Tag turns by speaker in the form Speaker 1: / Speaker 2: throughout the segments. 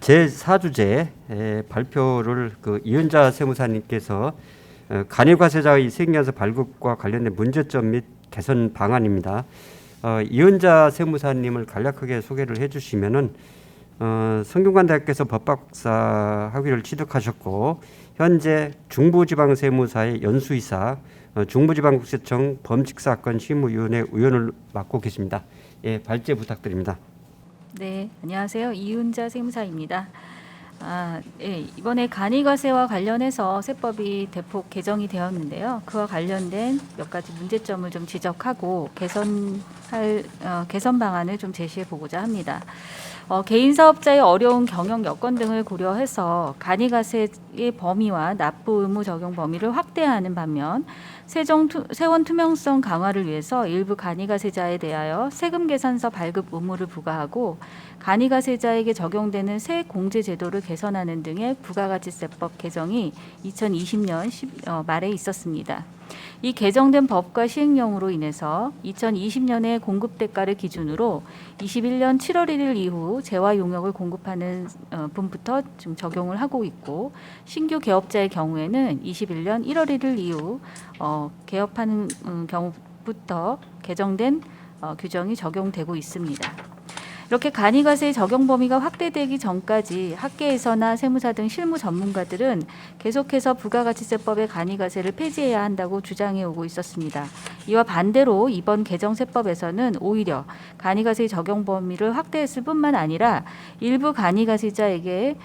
Speaker 1: 제4주제 발표를 이은자 세무사님께서 간이과세자의 수익연서 발급과 관련된 문제점 및 개선 방안입니다. 이은자 세무사님을 간략하게 소개를 해주시면은 성균관대학교에서 법박사 학위를 취득하셨고 현재 중부지방세무사의 연수이사, 중부지방국세청 범칙사건심의위원회 의원을 맡고 계십니다. 예, 발제 부탁드립니다.
Speaker 2: 네, 안녕하세요. 이은자 세무사입니다. 예, 이번에 간이과세와 관련해서 세법이 대폭 개정이 되었는데요. 그와 관련된 몇 가지 문제점을 좀 지적하고 개선 방안을 좀 제시해 보고자 합니다. 개인 사업자의 어려운 경영 여건 등을 고려해서 간이과세의 범위와 납부 의무 적용 범위를 확대하는 반면 세원 투명성 강화를 위해서 일부 간이과세자에 대하여 세금 계산서 발급 의무를 부과하고 간이과세자에게 적용되는 세 공제 제도를 개선하는 등의 부가가치세법 개정이 2020년 말에 있었습니다. 이 개정된 법과 시행령으로 인해서 2020년에 공급대가를 기준으로 21년 7월 1일 이후 재화 용역을 공급하는 분부터 좀 적용을 하고 있고 신규 개업자의 경우에는 21년 1월 1일 이후 개업하는 경우부터 개정된 규정이 적용되고 있습니다. 이렇게 간이과세 적용 범위가 확대되기 전까지 학계에서나 세무사 등 실무 전문가들은 계속해서 부가가치세법의 간이과세를 폐지해야 한다고 주장해 오고 있었습니다. 이와 반대로 이번 개정세법에서는 오히려 간이과세 적용 범위를 확대했을 뿐만 아니라 일부 간이과세자에게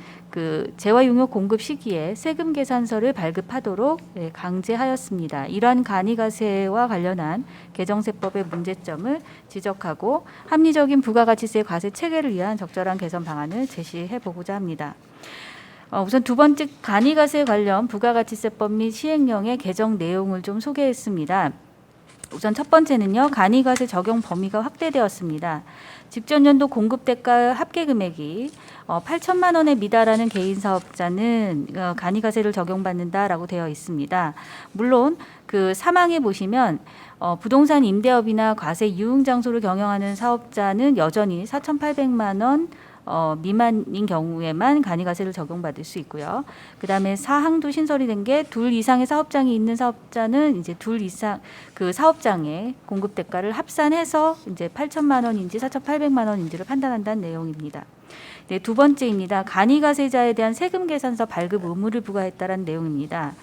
Speaker 2: 재화용역 공급 시기에 세금 계산서를 발급하도록 강제하였습니다. 이러한 간이과세와 관련한 개정세법의 문제점을 지적하고 합리적인 부가가치세 과세 체계를 위한 적절한 개선 방안을 제시해 보고자 합니다. 우선 두 번째 간이과세 관련 부가가치세법 및 시행령의 개정 내용을 좀 소개했습니다. 우선 첫 번째는요, 간이과세 적용 범위가 확대되었습니다. 직전 연도 공급대가 합계 금액이 8천만 원에 미달하는 개인 사업자는 간이과세를 적용받는다라고 되어 있습니다. 물론 사망에 보시면 부동산 임대업이나 과세 유흥 장소를 경영하는 사업자는 여전히 4,800만 원 미만인 경우에만 간이과세를 적용받을 수 있고요. 그다음에 사항도 신설이 된 게 둘 이상의 사업장이 있는 사업자는 이제 둘 이상 사업장의 공급 대가를 합산해서 이제 8천만 원인지 4,800만 원인지를 판단한다는 내용입니다. 네, 두 번째입니다. 간이과세자에 대한 세금 계산서 발급 의무를 부과했다는 내용입니다.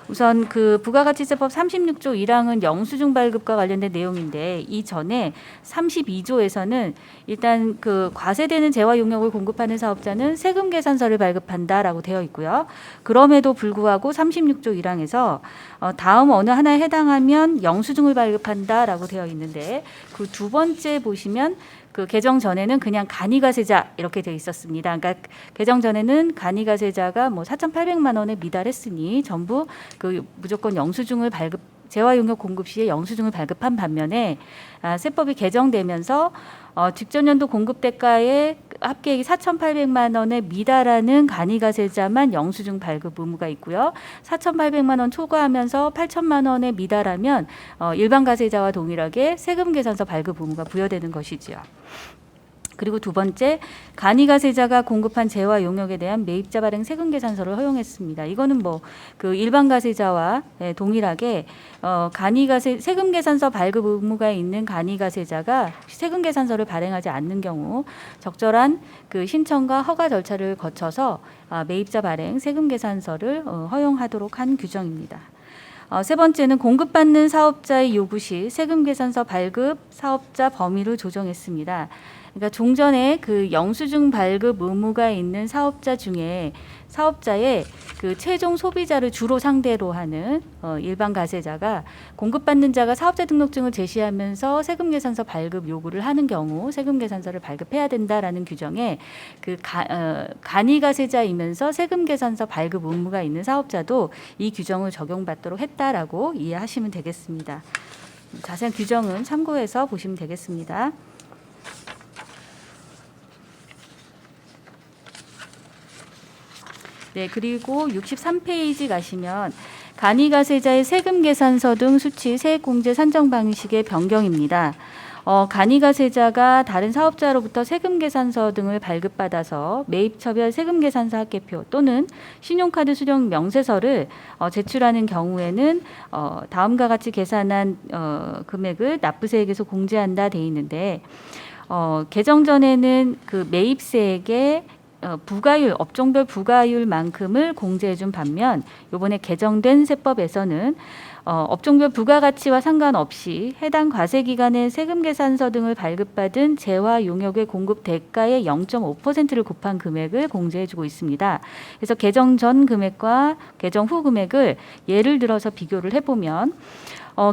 Speaker 2: 우선 부가가치세법 36조 1항은 영수증 발급과 관련된 내용인데 이전에 32조에서는 일단 과세되는 재화 용역을 공급하는 사업자는 세금 계산서를 발급한다라고 되어 있고요. 그럼에도 불구하고 36조 1항에서 다음 어느 하나에 해당하면 영수증을 발급한다라고 되어 있는데 그 두 번째 보시면 개정 전에는 그냥 간이과세자 이렇게 되어 있었습니다. 그러니까 개정 전에는 간이과세자가 4,800만 원에 미달했으니 전부 무조건 영수증을 재화용역 공급 시에 영수증을 발급한 반면에 세법이 개정되면서 직전 연도 공급 대가의 합계액이 4,800만 원에 미달하는 간이과세자만 영수증 발급 의무가 있고요. 4,800만 원 초과하면서 8천만 원에 미달하면 일반 과세자와 동일하게 세금 계산서 발급 의무가 부여되는 것이지요. 그리고 두 번째, 간이과세자가 공급한 재화 용역에 대한 매입자 발행 세금 계산서를 허용했습니다. 이거는 일반 과세자와 동일하게 간이과세 세금 계산서 발급 의무가 있는 간이과세자가 세금 계산서를 발행하지 않는 경우 적절한 신청과 허가 절차를 거쳐서 매입자 발행 세금 계산서를 허용하도록 한 규정입니다. 세 번째는 공급받는 사업자의 요구 시 세금 계산서 발급 사업자 범위를 조정했습니다. 그러니까 종전에 그 영수증 발급 의무가 있는 사업자 중에 사업자의 그 최종 소비자를 주로 상대로 하는 일반 가세자가 공급받는 자가 사업자 등록증을 제시하면서 세금계산서 발급 요구를 하는 경우 세금계산서를 발급해야 된다라는 규정에 그 간이가세자이면서 세금계산서 발급 의무가 있는 사업자도 이 규정을 적용받도록 했다라고 이해하시면 되겠습니다. 자세한 규정은 참고해서 보시면 되겠습니다. 네, 그리고 63페이지 가시면 간이가세자의 세금계산서 등 수치 세액공제 산정 방식의 변경입니다. 간이가세자가 다른 사업자로부터 세금계산서 등을 발급받아서 매입처별 세금계산서 합계표 또는 신용카드 수령 명세서를 제출하는 경우에는 다음과 같이 계산한 금액을 납부세액에서 공제한다 돼 있는데 개정 전에는 그 매입세액의 부가율, 업종별 부가율만큼을 공제해준 반면 이번에 개정된 세법에서는 업종별 부가가치와 상관없이 해당 과세기간에 세금계산서 등을 발급받은 재화 용역의 공급 대가의 0.5%를 곱한 금액을 공제해주고 있습니다. 그래서 개정 전 금액과 개정 후 금액을 예를 들어서 비교를 해보면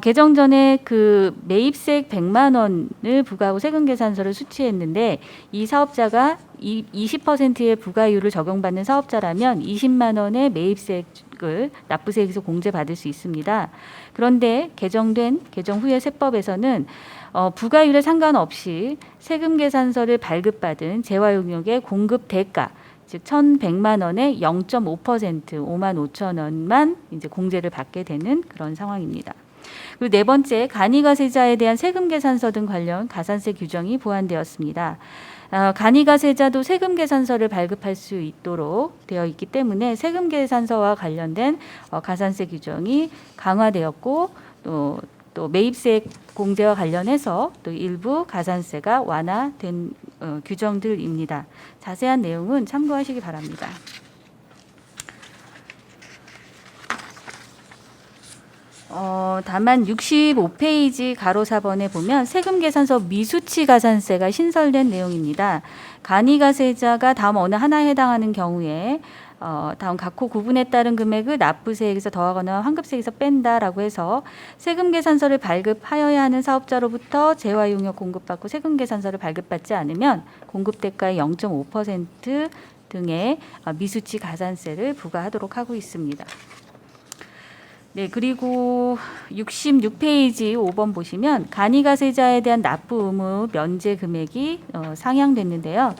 Speaker 2: 개정 전에 그 매입세액 100만 원을 부과하고 세금계산서를 수취했는데 이 사업자가 20%의 부가율을 적용받는 사업자라면 20만 원의 매입세액을 납부세액에서 공제받을 수 있습니다. 그런데 개정 후의 세법에서는 부가율에 상관없이 세금계산서를 발급받은 재화용역의 공급 대가 즉 1,100만 원의 0.5% 5만 5천 원만 이제 공제를 받게 되는 그런 상황입니다. 그리고 네 번째, 간이가세자에 대한 세금계산서 등 관련 가산세 규정이 보완되었습니다. 간이가세자도 세금계산서를 발급할 수 있도록 되어 있기 때문에 세금계산서와 관련된 가산세 규정이 강화되었고 또 매입세액 공제와 관련해서 또 일부 가산세가 완화된 규정들입니다. 자세한 내용은 참고하시기 바랍니다. 다만 65페이지 가로 4번에 보면 세금계산서 미수치 가산세가 신설된 내용입니다. 간이가세자가 다음 어느 하나에 해당하는 경우에 다음 각호 구분에 따른 금액을 납부세액에서 더하거나 환급세액에서 뺀다라고 해서 세금계산서를 발급하여야 하는 사업자로부터 재화용역 공급받고 세금계산서를 발급받지 않으면 공급대가의 0.5% 등의 미수치 가산세를 부과하도록 하고 있습니다. 네, 그리고 66페이지 5번 보시면 간이가세자에 대한 납부 의무 면제 금액이 상향됐는데요.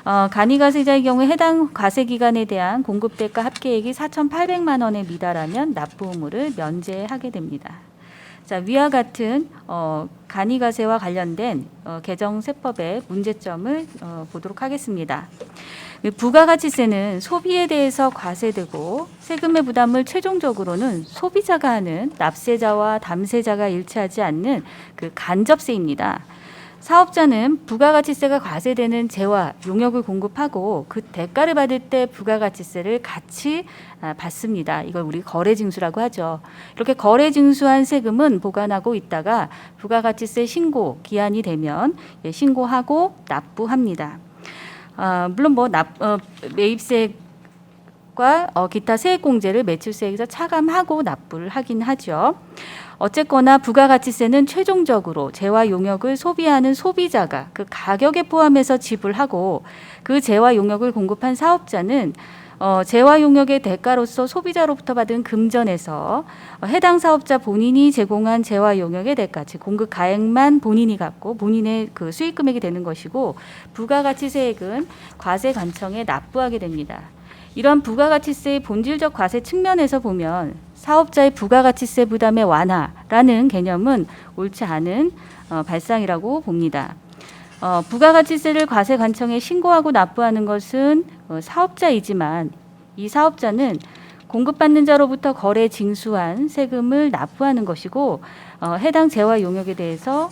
Speaker 2: 간이가세자의 경우 해당 과세기간에 대한 공급대가 합계액이 4,800만 원에 미달하면 납부 의무를 면제하게 됩니다. 자, 위와 같은 간이가세와 관련된 개정 세법의 문제점을 보도록 하겠습니다. 부가가치세는 소비에 대해서 과세되고 세금의 부담을 최종적으로는 소비자가 하는 납세자와 담세자가 일치하지 않는 그 간접세입니다. 사업자는 부가가치세가 과세되는 재화, 용역을 공급하고 그 대가를 받을 때 부가가치세를 같이 받습니다. 이걸 우리 거래징수라고 하죠. 이렇게 거래징수한 세금은 보관하고 있다가 부가가치세 신고 기한이 되면 신고하고 납부합니다. 물론 매입세액과 기타 세액공제를 매출세액에서 차감하고 납부를 하긴 하죠. 어쨌거나 부가가치세는 최종적으로 재화 용역을 소비하는 소비자가 그 가격에 포함해서 지불하고 그 재화 용역을 공급한 사업자는 재화 용역의 대가로서 소비자로부터 받은 금전에서 해당 사업자 본인이 제공한 재화 용역의 대가, 즉 공급 가액만 본인이 갖고 본인의 그 수익 금액이 되는 것이고 부가가치세액은 과세관청에 납부하게 됩니다. 이런 부가가치세의 본질적 과세 측면에서 보면 사업자의 부가가치세 부담의 완화라는 개념은 옳지 않은 발상이라고 봅니다. 부가가치세를 과세관청에 신고하고 납부하는 것은 사업자이지만 이 사업자는 공급받는 자로부터 거래 징수한 세금을 납부하는 것이고 해당 재화 용역에 대해서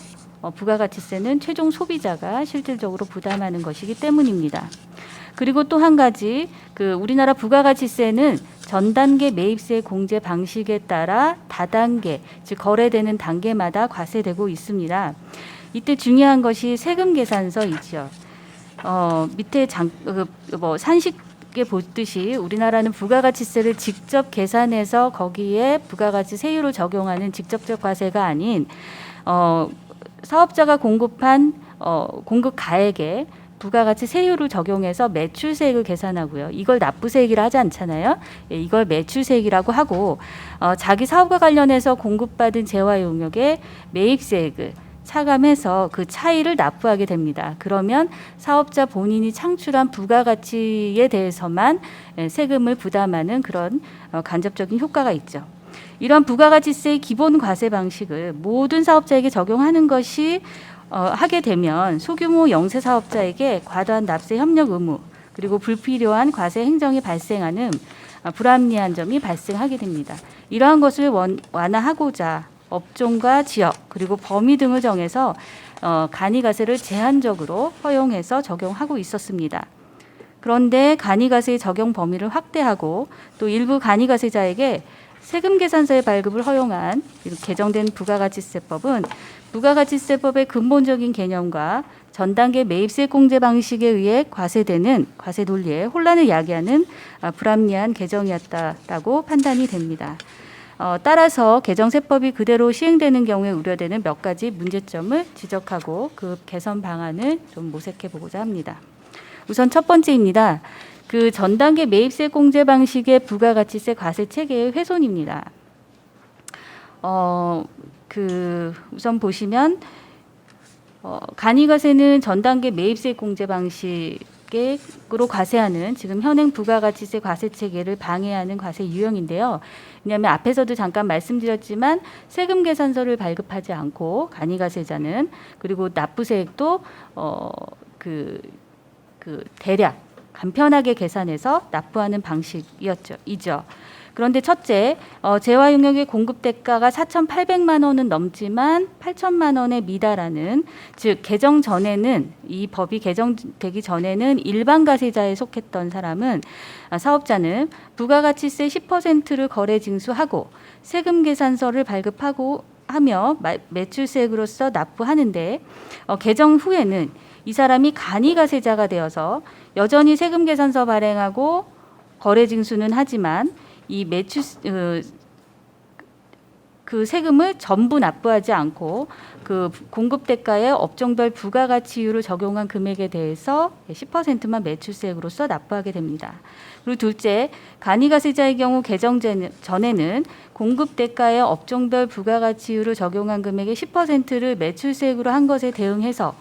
Speaker 2: 부가가치세는 최종 소비자가 실질적으로 부담하는 것이기 때문입니다. 그리고 또 한 가지 우리나라 부가가치세는 전 단계 매입세 공제 방식에 따라 다단계, 즉 거래되는 단계마다 과세되고 있습니다. 이때 중요한 것이 세금 계산서이죠. 밑에 산식에 보듯이 우리나라는 부가가치세를 직접 계산해서 거기에 부가가치 세율을 적용하는 직접적 과세가 아닌 사업자가 공급한 공급 가액에 부가가치 세율을 적용해서 매출세액을 계산하고요. 이걸 납부세액이라 하지 않잖아요. 예, 이걸 매출세액이라고 하고 자기 사업과 관련해서 공급받은 재화 용역의 매입세액을 차감해서 그 차이를 납부하게 됩니다. 그러면 사업자 본인이 창출한 부가가치에 대해서만 세금을 부담하는 그런 간접적인 효과가 있죠. 이런 부가가치세의 기본 과세 방식을 모든 사업자에게 적용하는 것이 하게 되면 소규모 영세 사업자에게 과도한 납세 협력 의무 그리고 불필요한 과세 행정이 발생하는 불합리한 점이 발생하게 됩니다. 이러한 것을 완화하고자 업종과 지역 그리고 범위 등을 정해서 간이가세를 제한적으로 허용해서 적용하고 있었습니다. 그런데 간이가세의 적용 범위를 확대하고 또 일부 간이가세자에게 세금 계산서의 발급을 허용한 개정된 부가가치세법은 부가가치세법의 근본적인 개념과 전 단계 매입세 공제 방식에 의해 과세되는 과세 논리에 혼란을 야기하는 불합리한 개정이었다라고 판단이 됩니다. 따라서 개정세법이 그대로 시행되는 경우에 우려되는 몇 가지 문제점을 지적하고 그 개선 방안을 좀 모색해 보고자 합니다. 우선 첫 번째입니다. 그 전 단계 매입세 공제 방식의 부가가치세 과세 체계의 훼손입니다. 우선 보시면 간이가세는 전 단계 매입세 공제 방식으로 과세하는 지금 현행 부가가치세 과세 체계를 방해하는 과세 유형인데요. 왜냐하면 앞에서도 잠깐 말씀드렸지만 세금 계산서를 발급하지 않고 간이가세자는 그리고 납부세액도 대략 간편하게 계산해서 납부하는 방식이죠. 그런데 첫째, 재화 용역의 공급 대가가 4,800만 원은 넘지만 8천만 원에 미달하는, 즉 개정 전에는 이 법이 개정되기 전에는 일반 가세자에 속했던 사람은 사업자는 부가가치세 10%를 거래 징수하고 세금 계산서를 발급하고 하며 매출세액으로서 납부하는데 개정 후에는 이 사람이 간이가세자가 되어서 여전히 세금 계산서 발행하고 거래 징수는 하지만 이 그 세금을 전부 납부하지 않고 그 공급 대가의 업종별 부가가치율을 적용한 금액에 대해서 10%만 매출세액으로서 납부하게 됩니다. 그리고 둘째, 간이가세자의 경우 개정 전에는 공급 대가의 업종별 부가가치율을 적용한 금액의 10%를 매출세액으로 한 것에 대응해서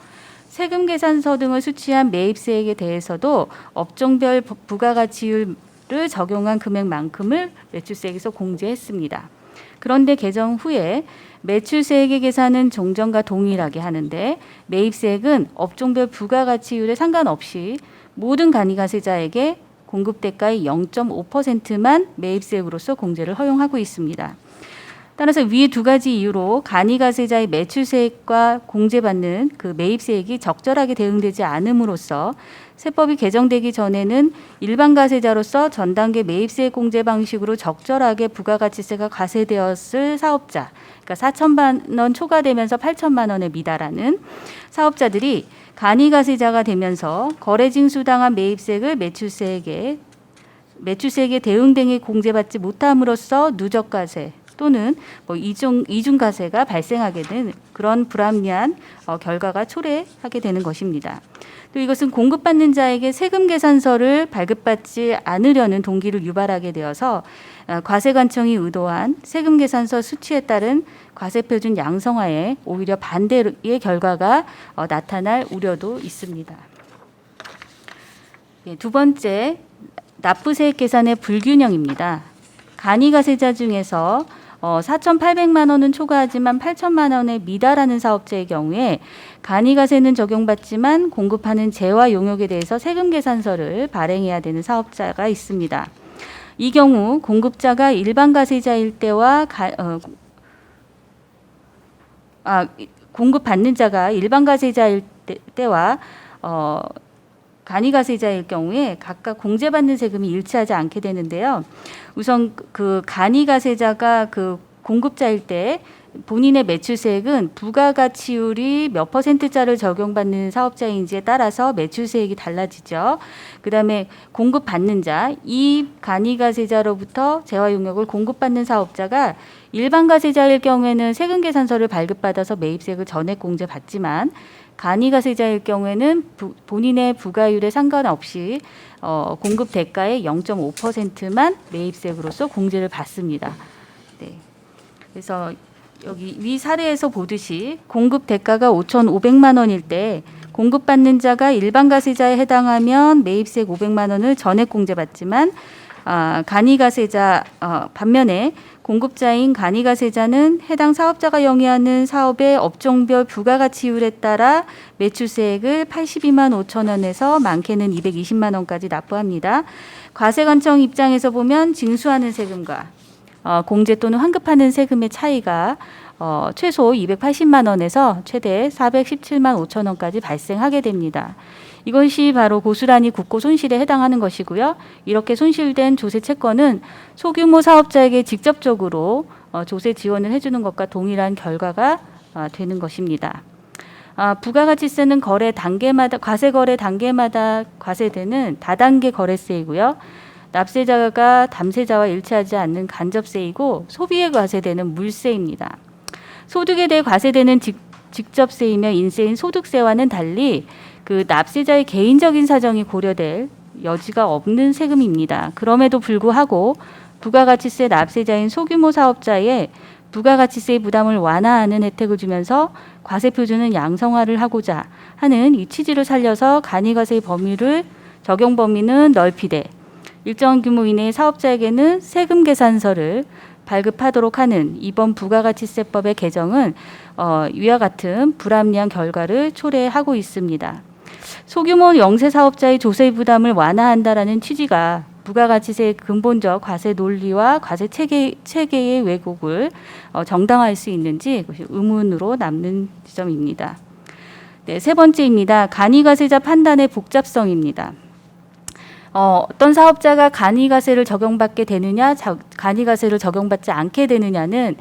Speaker 2: 세금 계산서 등을 수취한 매입세액에 대해서도 업종별 부가가치율을 적용한 금액만큼을 매출세액에서 공제했습니다. 그런데 개정 후에 매출세액의 계산은 종전과 동일하게 하는데 매입세액은 업종별 부가가치율에 상관없이 모든 간이가세자에게 공급대가의 0.5%만 매입세액으로서 공제를 허용하고 있습니다. 따라서 위 두 가지 이유로 간이가세자의 매출세액과 공제받는 그 매입세액이 적절하게 대응되지 않음으로써 세법이 개정되기 전에는 일반 가세자로서 전 단계 매입세액 공제 방식으로 적절하게 부가가치세가 과세되었을 사업자, 그러니까 4천만 원 초과되면서 8천만 원에 미달하는 사업자들이 간이가세자가 되면서 거래징수당한 매입세액을 매출세액에 대응 등에 공제받지 못함으로써 누적과세 또는 이중과세가 발생하게 된 그런 불합리한 결과가 초래하게 되는 것입니다. 또 이것은 공급받는 자에게 세금 계산서를 발급받지 않으려는 동기를 유발하게 되어서 과세관청이 의도한 세금 계산서 수취에 따른 과세표준 양성화에 오히려 반대의 결과가 나타날 우려도 있습니다. 두 번째, 납부세액 계산의 불균형입니다. 간이가세자 중에서 4,800만 원은 초과하지만 8천만 원에 미달하는 사업자의 경우에 간이가세는 적용받지만 공급하는 재화 용역에 대해서 세금 계산서를 발행해야 되는 사업자가 있습니다. 이 경우 공급자가 일반 가세자일 때와 공급받는 자가 일반 가세자일 때와 간이가세자일 경우에 각각 공제받는 세금이 일치하지 않게 되는데요. 우선 그 간이가세자가 그 공급자일 때 본인의 매출세액은 부가가치율이 몇 %짜를 적용받는 사업자인지에 따라서 매출세액이 달라지죠. 그다음에 공급받는 자, 이 간이가세자로부터 재화용역을 공급받는 사업자가 일반 가세자일 경우에는 세금계산서를 발급받아서 매입세액을 전액 공제받지만 간이가세자일 경우에는 본인의 부가율에 상관없이 공급 대가의 0.5%만 매입세액으로서 공제를 받습니다. 네. 그래서 여기 위 사례에서 보듯이 공급 대가가 5,500만 원일 때 공급받는 자가 일반 가세자에 해당하면 매입세액 500만 원을 전액 공제받지만 간이가세자 반면에 공급자인 간이가세자는 해당 사업자가 영위하는 사업의 업종별 부가가치율에 따라 매출세액을 82만 5천 원에서 많게는 220만 원까지 납부합니다. 과세관청 입장에서 보면 징수하는 세금과 공제 또는 환급하는 세금의 차이가 최소 280만 원에서 최대 417만 5천 원까지 발생하게 됩니다. 이것이 바로 고스란히 국고 손실에 해당하는 것이고요. 이렇게 손실된 조세 채권은 소규모 사업자에게 직접적으로 조세 지원을 해주는 것과 동일한 결과가 되는 것입니다. 부가가치세는 거래 단계마다 과세 거래 단계마다 과세되는 다단계 거래세이고요. 납세자가 담세자와 일치하지 않는 간접세이고 소비에 과세되는 물세입니다. 소득에 대해 과세되는 직접세이며 인세인 소득세와는 달리 그 납세자의 개인적인 사정이 고려될 여지가 없는 세금입니다. 그럼에도 불구하고 부가가치세 납세자인 소규모 사업자의 부가가치세 부담을 완화하는 혜택을 주면서 과세 표준은 양성화를 하고자 하는 이 취지를 살려서 간이과세 범위를 적용 범위는 넓히되 일정 규모 이내의 사업자에게는 세금 계산서를 발급하도록 하는 이번 부가가치세법의 개정은 위와 같은 불합리한 결과를 초래하고 있습니다. 소규모 영세 사업자의 조세 부담을 완화한다라는 취지가 부가가치세의 근본적 과세 논리와 과세 체계의 왜곡을 정당화할 수 있는지 의문으로 남는 지점입니다. 네, 세 번째입니다. 간이과세자 판단의 복잡성입니다. 어떤 사업자가 간이과세를 적용받게 되느냐, 간이과세를 적용받지 않게 되느냐는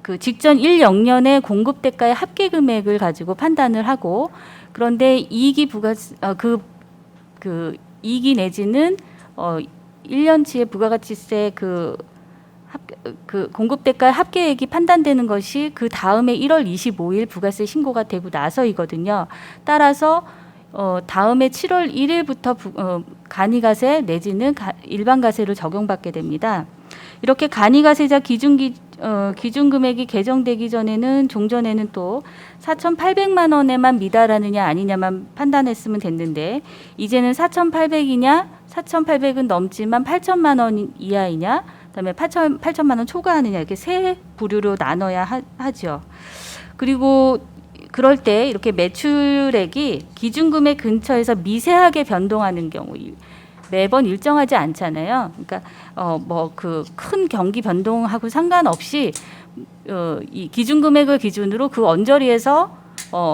Speaker 2: 그 직전 1영년의 공급 대가의 합계 금액을 가지고 판단을 하고 그런데 이익이 이익이 내지는 1년치의 부가가치세 그 공급 대가의 합계액이 판단되는 것이 그 다음에 1월 25일 부가세 신고가 되고 나서이거든요. 따라서 다음에 7월 1일부터 간이과세 내지는 일반 과세를 적용받게 됩니다. 이렇게 간이과세자 기준 금액이 개정되기 전에는 종전에는 또 4,800만 원에만 미달하느냐 아니냐만 판단했으면 됐는데 이제는 4,800이냐 4,800은 넘지만 8천만 원 이하이냐 그다음에 8천만 원 초과하느냐 이렇게 세 부류로 나눠야 하죠. 그리고 그럴 때 이렇게 매출액이 기준금액 근처에서 미세하게 변동하는 경우 매번 일정하지 않잖아요. 그러니까 뭐 그 큰 경기 변동하고 상관없이 이 기준금액을 기준으로 그 언저리에서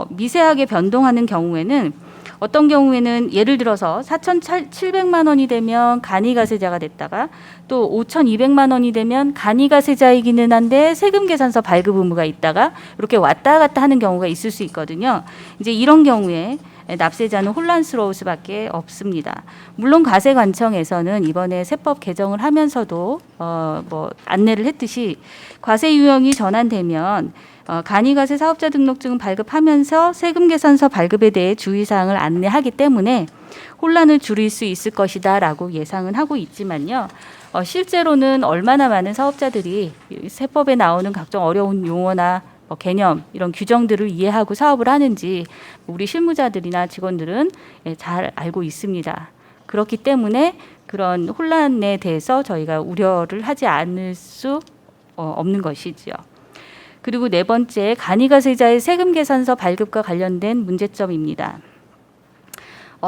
Speaker 2: 미세하게 변동하는 경우에는 어떤 경우에는 예를 들어서 4,700만 원이 되면 간이과세자가 됐다가 또 5,200만 원이 되면 간이과세자이기는 한데 세금계산서 발급 의무가 있다가 이렇게 왔다 갔다 하는 경우가 있을 수 있거든요. 이제 이런 경우에 납세자는 혼란스러울 수밖에 없습니다. 물론 과세관청에서는 이번에 세법 개정을 하면서도 뭐 안내를 했듯이 과세 유형이 전환되면 간이과세 사업자 등록증을 발급하면서 세금계산서 발급에 대해 주의사항을 안내하기 때문에 혼란을 줄일 수 있을 것이다라고 예상은 하고 있지만요. 실제로는 얼마나 많은 사업자들이 세법에 나오는 각종 어려운 용어나 개념 이런 규정들을 이해하고 사업을 하는지 우리 실무자들이나 직원들은 잘 알고 있습니다. 그렇기 때문에 그런 혼란에 대해서 저희가 우려를 하지 않을 수 없는 것이지요. 그리고 네 번째, 간이과세자의 세금계산서 발급과 관련된 문제점입니다.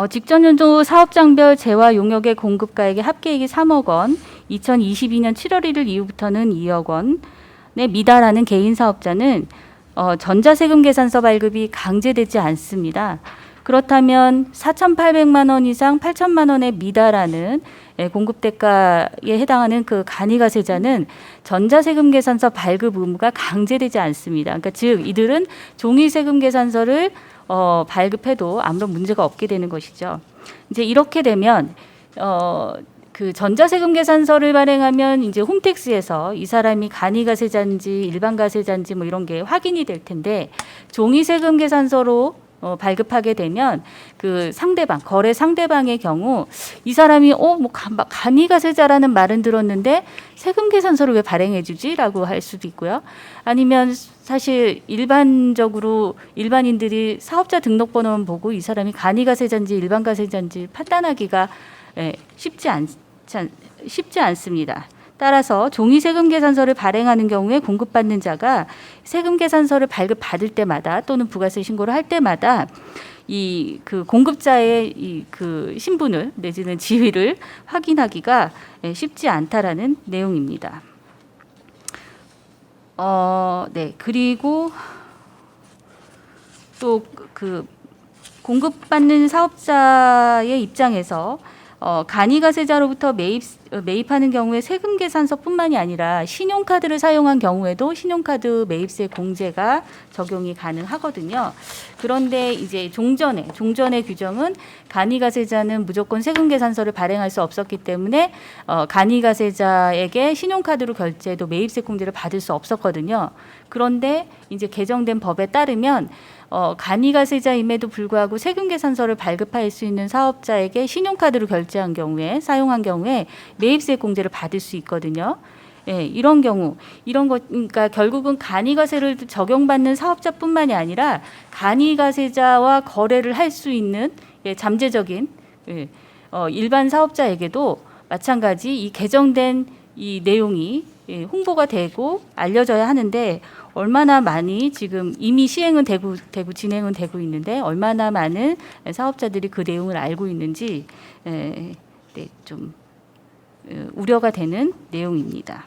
Speaker 2: 직전 연도 사업장별 재화 용역의 공급가액의 합계액이 3억 원, 2022년 7월 1일 이후부터는 2억 원에 미달하는 개인 사업자는 전자세금계산서 발급이 강제되지 않습니다. 그렇다면 4,800만 원 이상 8천만 원에 미달하는 공급 대가에 해당하는 그 간이가세자는 전자세금 계산서 발급 의무가 강제되지 않습니다. 그러니까 즉 이들은 종이세금 계산서를 발급해도 아무런 문제가 없게 되는 것이죠. 이제 이렇게 되면 그 전자세금 계산서를 발행하면 이제 홈택스에서 이 사람이 간이가세자인지 일반가세자인지 뭐 이런 게 확인이 될 텐데, 종이세금 계산서로 발급하게 되면 그 상대방, 거래 상대방의 경우 이 사람이 뭐 간이가세자라는 말은 들었는데 세금 계산서를 왜 발행해 주지라고 할 수도 있고요. 아니면 사실 일반적으로 일반인들이 사업자 등록번호만 보고 이 사람이 간이가세자인지 일반가세자인지 판단하기가 쉽지 않습니다. 따라서 종이세금 계산서를 발행하는 경우에 공급받는 자가 세금 계산서를 발급받을 때마다 또는 부가세 신고를 할 때마다 이 그 공급자의 이 그 신분을 내지는 지위를 확인하기가 쉽지 않다라는 내용입니다. 네. 그리고 또 그 공급받는 사업자의 입장에서 간이가세자로부터 매입하는 경우에 세금 계산서뿐만이 아니라 신용카드를 사용한 경우에도 신용카드 매입세 공제가 적용이 가능하거든요. 그런데 이제 종전의 규정은 간이가세자는 무조건 세금 계산서를 발행할 수 없었기 때문에 간이가세자에게 신용카드로 결제해도 매입세 공제를 받을 수 없었거든요. 그런데 이제 개정된 법에 따르면 간이가세자임에도 불구하고 세금 계산서를 발급할 수 있는 사업자에게 신용카드로 결제한 경우에 사용한 경우에 매입세 공제를 받을 수 있거든요. 예, 이런 경우 그러니까 결국은 간이가세를 적용받는 사업자뿐만이 아니라 간이가세자와 거래를 할 수 있는 잠재적인 일반 사업자에게도 마찬가지 이 개정된 이 내용이 홍보가 되고 알려져야 하는데, 얼마나 많이 지금 이미 시행은 되고 진행은 되고 있는데 얼마나 많은 사업자들이 그 내용을 알고 있는지 좀 우려가 되는 내용입니다.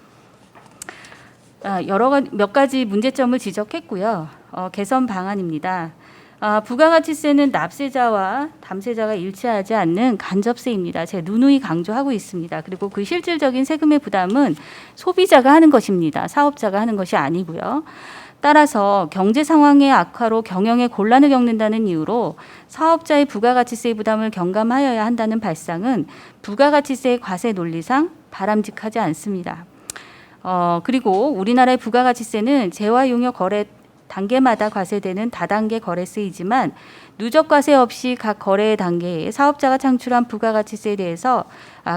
Speaker 2: 몇 가지 문제점을 지적했고요. 개선 방안입니다. 부가가치세는 납세자와 담세자가 일치하지 않는 간접세입니다. 제가 누누이 강조하고 있습니다. 그리고 그 실질적인 세금의 부담은 소비자가 하는 것입니다. 사업자가 하는 것이 아니고요. 따라서 경제 상황의 악화로 경영에 곤란을 겪는다는 이유로 사업자의 부가가치세 부담을 경감하여야 한다는 발상은 부가가치세 과세 논리상 바람직하지 않습니다. 그리고 우리나라의 부가가치세는 재화용역 거래 단계마다 과세되는 다단계 거래세이지만 누적 과세 없이 각 거래 단계에 사업자가 창출한 부가가치세에 대해서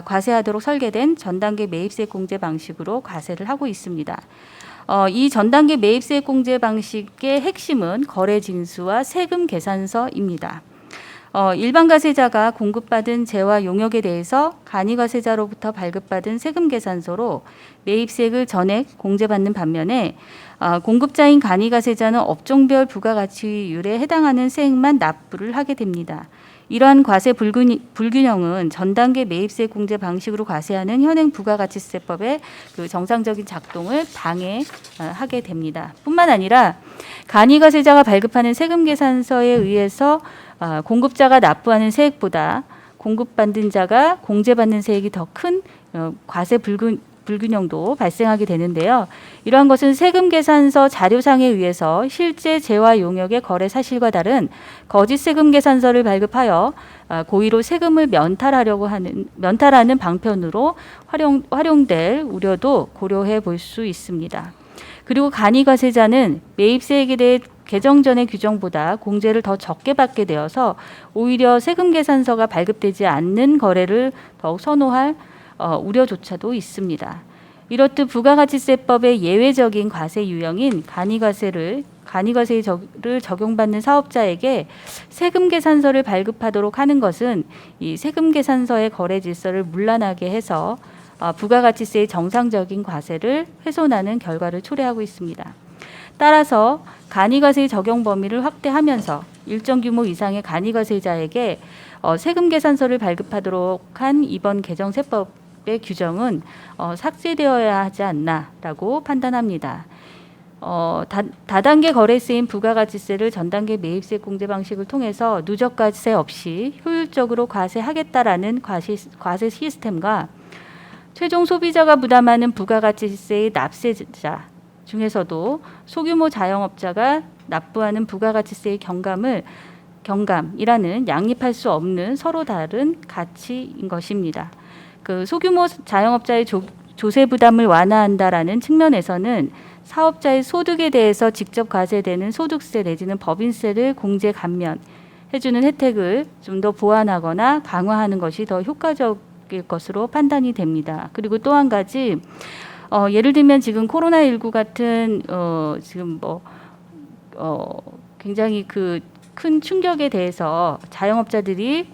Speaker 2: 과세하도록 설계된 전단계 매입세 공제 방식으로 과세를 하고 있습니다. 이 전단계 매입세 공제 방식의 핵심은 거래 징수와 세금 계산서입니다. 일반 가세자가 공급받은 재화 용역에 대해서 간이가세자로부터 발급받은 세금 계산서로 매입세액을 전액 공제받는 반면에 공급자인 간이가세자는 업종별 부가가치율에 해당하는 세액만 납부를 하게 됩니다. 이러한 과세 불균형은 전단계 매입세 공제 방식으로 과세하는 현행 부가가치세법의 그 정상적인 작동을 방해하게 됩니다. 뿐만 아니라 간이가세자가 발급하는 세금 계산서에 의해서 공급자가 납부하는 세액보다 공급받는 자가 공제받는 세액이 더 큰 과세 불균형도 발생하게 되는데요. 이러한 것은 세금 계산서 자료상에 의해서 실제 재화 용역의 거래 사실과 다른 거짓 세금 계산서를 발급하여 고의로 세금을 면탈하는 방편으로 활용될 우려도 고려해 볼 수 있습니다. 그리고 간이가세자는 매입세액에 대해 개정 전의 규정보다 공제를 더 적게 받게 되어서 오히려 세금 계산서가 발급되지 않는 거래를 더욱 선호할 우려조차도 있습니다. 이렇듯 부가가치세법의 예외적인 과세 유형인 간이가세를 적용받는 사업자에게 세금 계산서를 발급하도록 하는 것은 이 세금 계산서의 거래 질서를 문란하게 해서 부가가치세의 정상적인 과세를 훼손하는 결과를 초래하고 있습니다. 따라서 간이가세 적용 범위를 확대하면서 일정 규모 이상의 간이가세자에게 세금 계산서를 발급하도록 한 이번 개정세법의 규정은 삭제되어야 하지 않나라고 판단합니다. 다단계 거래세인 부가가치세를 전단계 매입세 공제 방식을 통해서 누적과세 없이 효율적으로 과세하겠다라는 과세 시스템과 최종 소비자가 부담하는 부가가치세의 납세자 중에서도 소규모 자영업자가 납부하는 부가가치세의 경감이라는 양립할 수 없는 서로 다른 가치인 것입니다. 그 소규모 자영업자의 조세 부담을 완화한다라는 측면에서는 사업자의 소득에 대해서 직접 과세되는 소득세 내지는 법인세를 공제 감면해주는 혜택을 좀 더 보완하거나 강화하는 것이 더 효과적일 것으로 판단이 됩니다. 그리고 또 한 가지 예를 들면 지금 코로나19 같은 지금 굉장히 큰 충격에 대해서 자영업자들이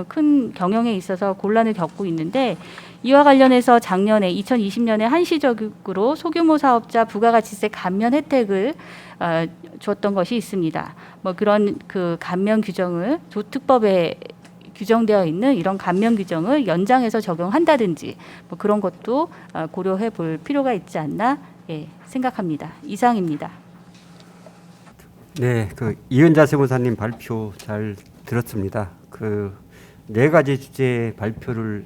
Speaker 2: 큰 경영에 있어서 곤란을 겪고 있는데 이와 관련해서 작년에 2020년에 한시적으로 소규모 사업자 부가가치세 감면 혜택을 줬던 것이 있습니다. 그런 그 감면 규정을 조특법에 규정되어 있는 이런 감면 규정을 연장해서 적용한다든지 그런 것도 고려해 볼 필요가 있지 않나 생각합니다. 이상입니다.
Speaker 1: 네, 이은자 세무사님 발표 잘 들었습니다. 네 가지 주제 발표를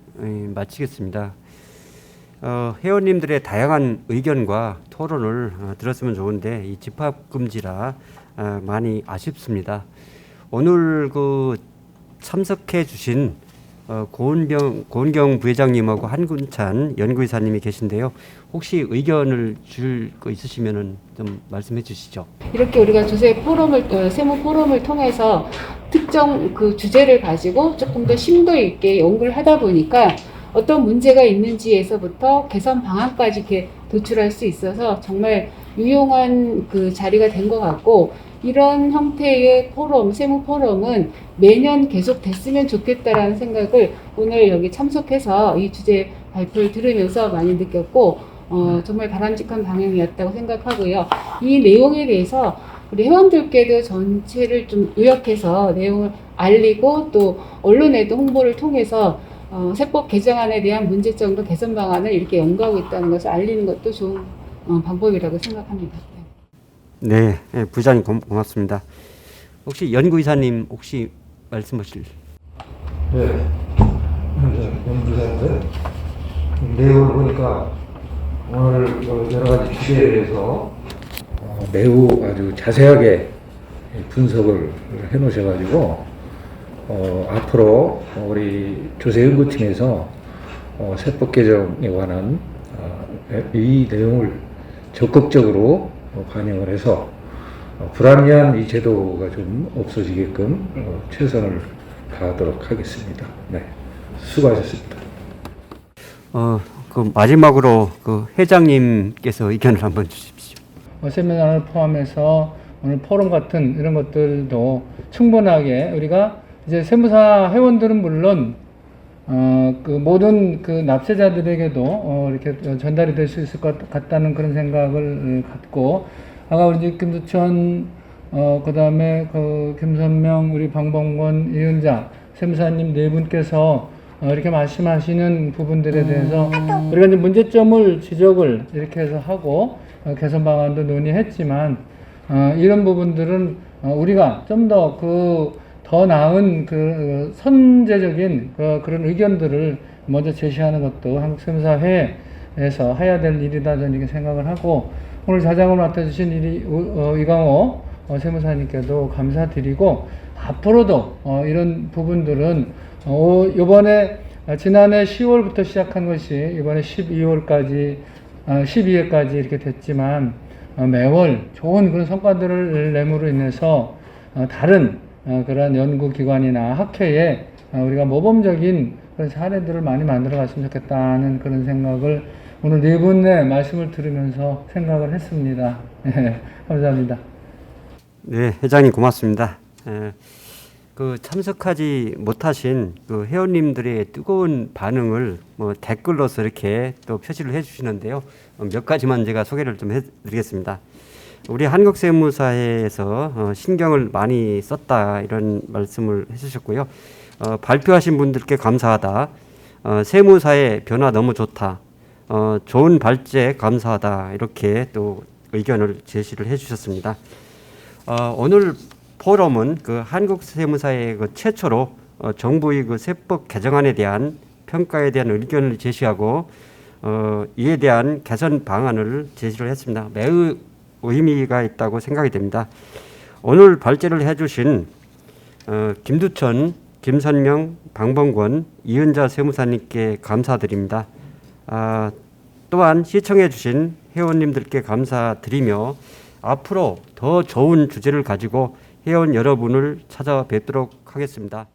Speaker 1: 마치겠습니다. 회원님들의 다양한 의견과 토론을 들었으면 좋은데 이 집합 금지라 많이 아쉽습니다. 오늘 참석해 주신 고은경 부회장님하고 한군찬 연구이사님이 계신데요. 혹시 의견을 줄 거 있으시면은 좀 말씀해 주시죠.
Speaker 3: 이렇게 우리가 조세 포럼을 세무 포럼을 통해서 특정 그 주제를 가지고 조금 더 심도 있게 연구를 하다 보니까 어떤 문제가 있는지에서부터 개선 방안까지 이렇게 도출할 수 있어서 정말 유용한 그 자리가 된 것 같고, 이런 형태의 포럼, 세무 포럼은 매년 계속 됐으면 좋겠다라는 생각을 오늘 여기 참석해서 이 주제 발표를 들으면서 많이 느꼈고, 정말 바람직한 방향이었다고 생각하고요. 이 내용에 대해서 우리 회원들께도 전체를 좀 요약해서 내용을 알리고 또 언론에도 홍보를 통해서 세법 개정안에 대한 문제점과 개선 방안을 이렇게 연구하고 있다는 것을 알리는 것도 좋은 방법이라고 생각합니다.
Speaker 1: 네, 부장님 고맙습니다. 혹시 연구이사님 혹시 말씀하실?
Speaker 4: 네, 연구사인데 내용을 보니까 오늘 여러 가지 주제에 대해서 매우 아주 자세하게 분석을 해놓으셔가지고 앞으로 우리 조세연구팀에서 세법 개정에 관한 이 내용을 적극적으로 반영을 해서 불합리한 이 제도가 좀 없어지게끔 최선을 다하도록 하겠습니다. 네, 수고하셨습니다.
Speaker 1: 마지막으로 회장님께서 의견을 한번 주십시오.
Speaker 5: 세미나를 포함해서 오늘 포럼 같은 이런 것들도 충분하게 우리가 이제 세무사 회원들은 물론 모든 납세자들에게도 이렇게 전달이 될 수 있을 것 같다는 그런 생각을 갖고, 아까 우리 김두천 그다음에 김선명, 우리 방범권, 이은자 세무사님 네 분께서 이렇게 말씀하시는 부분들에 대해서 우리가 이제 문제점을 지적을 이렇게 해서 하고 개선 방안도 논의했지만, 이런 부분들은 우리가 좀 더 나은 선제적인 그런 의견들을 먼저 제시하는 것도 한국세무사회에서 해야 될 일이다, 저는 이렇게 생각을 하고, 오늘 자장을 맡아주신 이강호 세무사님께도 감사드리고, 앞으로도 이런 부분들은 이번에 지난해 10월부터 시작한 것이 이번에 12회까지 이렇게 됐지만, 매월 좋은 그런 성과들을 내므로 인해서 다른 그런 연구기관이나 학회에 우리가 모범적인 그런 사례들을 많이 만들어 갔으면 좋겠다는 그런 생각을 오늘 네 분의 말씀을 들으면서 생각을 했습니다. 감사합니다.
Speaker 1: 네, 회장님 고맙습니다. 참석하지 못하신 회원님들의 뜨거운 반응을 댓글로서 이렇게 또 표시를 해주시는데요. 몇 가지만 제가 소개를 좀 해드리겠습니다. 우리 한국세무사회에서 신경을 많이 썼다, 이런 말씀을 해주셨고요. 발표하신 분들께 감사하다. 세무사의 변화 너무 좋다. 좋은 발제 감사하다. 이렇게 또 의견을 제시를 해주셨습니다. 오늘 포럼은 그 한국세무사의 그 최초로 정부의 그 세법 개정안에 대한 평가에 대한 의견을 제시하고 이에 대한 개선 방안을 제시를 했습니다. 매우 의미가 있다고 생각이 됩니다. 오늘 발제를 해주신 김두천, 김선명, 방범권, 이은자 세무사님께 감사드립니다. 또한 시청해주신 회원님들께 감사드리며 앞으로 더 좋은 주제를 가지고 회원 여러분을 찾아뵙도록 하겠습니다.